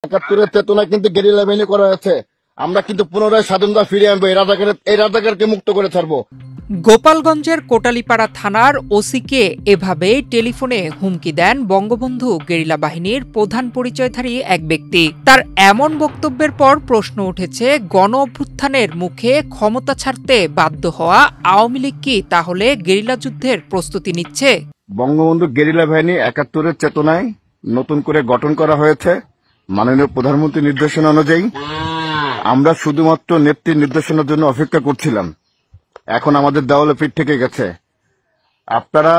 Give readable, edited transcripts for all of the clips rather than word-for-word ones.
একাত্তরের চেতনা কিন্তু গেরিলা বাহিনী করা হয়েছে। আমরা কিন্তু পুনরায় স্বাধীনতা ফিরিয়ে আনবো, এই রাজাকারকে মুক্ত করে ছাড়বো। গোপালগঞ্জের কোটালীপাড়া থানার ওসিকে এভাবেই টেলিফোনে হুমকি দেন বঙ্গবন্ধু গেরিলা বাহিনীর প্রধান পরিচয়ধারী এক ব্যক্তি। তার এমন বক্তব্যের পর প্রশ্ন উঠেছে, গণ অভ্যুত্থানের মুখে ক্ষমতা ছাড়তে বাধ্য হওয়া আওয়ামী লীগ কি তাহলে গেরিলা যুদ্ধের প্রস্তুতি নিচ্ছে? বঙ্গবন্ধু গেরিলা বাহিনী একাত্তরের চেতনায় নতুন করে গঠন করা হয়েছে মাননীয় প্রধানমন্ত্রীর নির্দেশনা অনুযায়ী। আমরা শুধুমাত্র নেত্রীর নির্দেশনার জন্য অপেক্ষা করছিলাম। এখন আমাদের দেওয়ালে পিঠ থেকে গেছে। আপনারা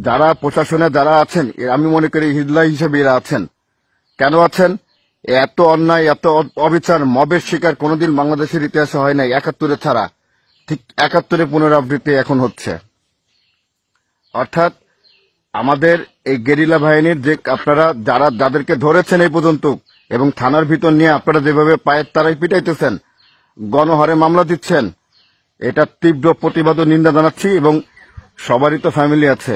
যারা প্রশাসনে যারা আছেন, আমি মনে করি হিজলা হিসেবে এরা আছেন। কেন আছেন? এত অন্যায়, এত অবিচার, মবের শিকার কোনোদিন বাংলাদেশের ইতিহাসে হয় নাই, ৭১ ছাড়া। ঠিক ৭১ পুনরাবৃত্তি এখন হচ্ছে। অর্থাৎ আমাদের এই গেরিলা বাহিনীর যে আপনারা যাদেরকে ধরেছেন এই পর্যন্ত এবং থানার ভিতর নিয়ে আপনারা যেভাবে পায়ের তারাই পিটাইতেছেন, গণহারে মামলা দিচ্ছেন, এটা তীব্র প্রতিবাদ ও নিন্দা জানাচ্ছি। এবং সবারই তো ফ্যামিলি আছে,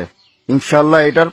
ইনশাল্লাহ এটার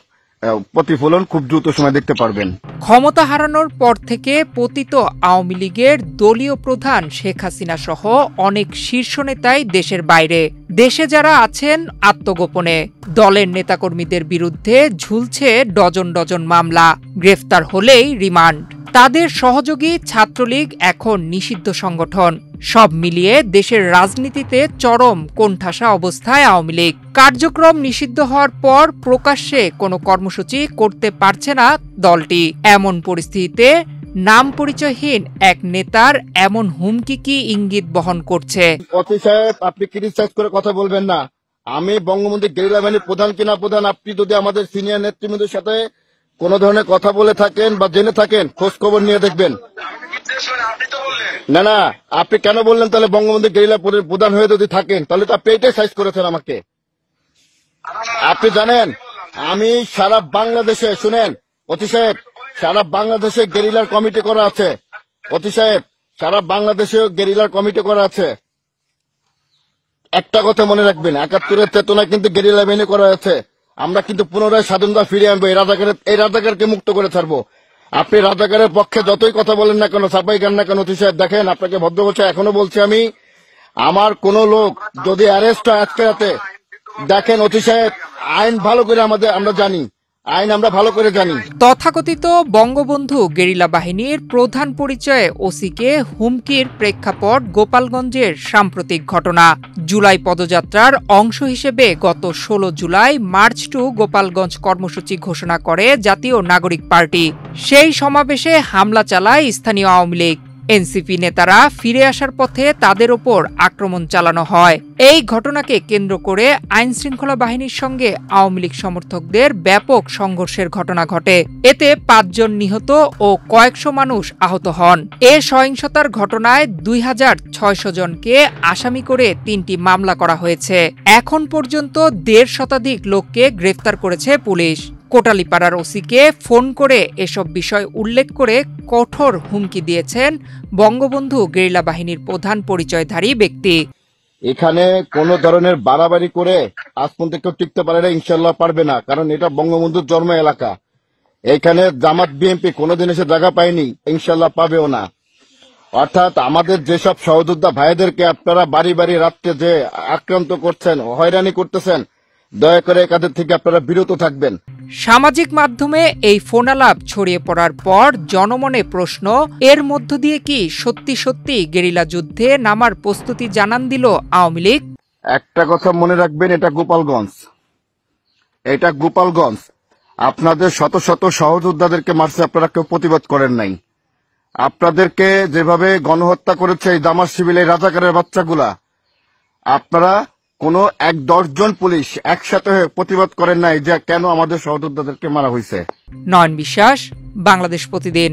প্রতিফলন খুব দ্রুত সময় দেখতে পারবেন। ক্ষমতা হারানোর পর থেকে পতিত আওয়ামী লীগের দলীয় প্রধান শেখ হাসিনা সহ অনেক শীর্ষ নেতাই দেশের বাইরে। দেশে যারা আছেন আত্মগোপনে। দলের নেতাকর্মীদের বিরুদ্ধে ঝুলছে ডজন ডজন মামলা, গ্রেফতার হলেই রিমান্ড। তাদের সহযোগী ছাত্রলীগ এখন নিষিদ্ধ সংগঠন। সব মিলিয়ে দেশের রাজনীতিতে চরম কোণঠাসা অবস্থায় আওয়ামী লীগ। কার্যক্রম নিষিদ্ধ হওয়ার পর প্রকাশ্যে কোনো কর্মসূচি করতে পারছে না দলটি। এমন পরিস্থিতিতে নাম পরিচয়হীন এক নেতার এমন হুমকি কি ইঙ্গিত বহন করছে? অতি সাহেব, আপনি ক্রিটিসাইজ করে কথা বলবেন না। আমি বঙ্গবন্ধু গেরিলা বাহিনীর প্রধান কিনা প্রধান, আপনি যদি আমাদের সিনিয়র নেতৃবৃন্দের সাথে কোন ধরনের কথা বলে থাকেন বা জেনে থাকেন, খোঁজ খবর নিয়ে দেখবেন। না, আপনি কেন বললেন তাহলে? বঙ্গবন্ধু গেরিলা প্রধান হয়ে যদি থাকেন তাহলে তো আপনি এটাই সাইজ করেছেন আমাকে। আপনি জানেন আমি সারা বাংলাদেশে, শুনেন অতি সাহেব, সারা বাংলাদেশে গেরিলার কমিটি করা আছে। অতি সাহেব, সারা বাংলাদেশে গেরিলার কমিটি করা আছে। একটা কথা মনে রাখবেন, ৭১-এর চেতনা কিন্তু গেরিলা বাহিনী করা হয়েছে। আমরা কিন্তু পুনরায় স্বাধীনতা ফিরিয়ে আনবো, এই রাজাকারকে মুক্ত করে ছাড়বো। আপনি রাজাকারের পক্ষে যতই কথা বলেন না কেন, ছাপাই গান না কেন, অতি সাহেব দেখেন, আপনাকে ভদ্র বলছে, এখনো বলছি আমি, আমার কোন লোক যদি অ্যারেস্ট হয় আজকে রাতে, দেখেন অতি সাহেব, আইন ভালো করে আমরা জানি, আইন আমরা ভালো করে জানি। তথাকথিত বঙ্গবন্ধু গেরিলা বাহিনীর প্রধান পরিচয়ে ওসিকে হুমকির প্রেক্ষাপট গোপালগঞ্জের সাম্প্রতিক ঘটনা। জুলাই পদযাত্রার অংশ হিসেবে গত ১৬ জুলাই মার্চ টু গোপালগঞ্জ কর্মসূচি ঘোষণা করে জাতীয় নাগরিক পার্টি। সেই সমাবেশে হামলা চালায় স্থানীয় আওয়ামী লীগ। এনসিপি নেতারা ফিরে আসার পথে তাদের ওপর আক্রমণ চালানো হয়। এই ঘটনাকে কেন্দ্র করে আইনশৃঙ্খলা বাহিনীর সঙ্গে আওয়ামী লীগ সমর্থকদের ব্যাপক সংঘর্ষের ঘটনা ঘটে। এতে ৫ জন নিহত ও কয়েকশো মানুষ আহত হন। এ সহিংসতার ঘটনায় ২৬০০ জনকে আসামি করে ৩টি মামলা করা হয়েছে। এখন পর্যন্ত ১৫০ শতাধিক লোককে গ্রেফতার করেছে পুলিশ। কোটালীপাড়ার ওসিকে ফোন করে এসব বিষয় উল্লেখ করে কঠোর হুমকি দিয়েছেন বঙ্গবন্ধু গেরিলা বাহিনীর প্রধান পরিচয়ধারী ব্যক্তি। এখানে কোন ধরনের বাড়াবাড়ি করে আজ পর্যন্ত কেউ টিকতে পারে না, ইনশাল্লাহ পারবে না, কারণ এটা বঙ্গবন্ধুর জন্ম এলাকা। এখানে জামাত বিএনপি কোনোদিন এসে জায়গা পায়নি, ইনশাল্লাহ পাবেও না। অর্থাৎ আমাদের যেসব সহযোদ্ধা ভাইদেরকে আপনারা বাড়ি বাড়ি রাত্রে যে আক্রান্ত করছেন, হয়রানি করতেছেন, দয়া করে কাদের থেকে আপনারা বিরত থাকবেন। সামাজিক মাধ্যমে এই ফোনালাপ ছড়িয়ে পড়ার পর জনমনে প্রশ্ন, এর মধ্য দিয়ে কি সত্যি সত্যি গেরিলা যুদ্ধে নামার প্রস্তুতি জানান দিল আওয়ামী লীগ? একটা কথা মনে রাখবেন, এটা গোপালগঞ্জ। আপনাদের শত শত সহযোদ্ধাদেরকে মারছে, আপনারা কেউ প্রতিবাদ করেন নাই। আপনাদেরকে যেভাবে গণহত্যা করেছে এই জামাত শিবির, এই রাজাকারের বাচ্চাগুলা, আপনারা কোন ১-১০ জন পুলিশ একসাথে প্রতিবাদ করেন নাই যে কেন আমাদের সহযোদ্ধাদেরকে মারা হয়েছে। নয়ন বিশ্বাস, বাংলাদেশ প্রতিদিন।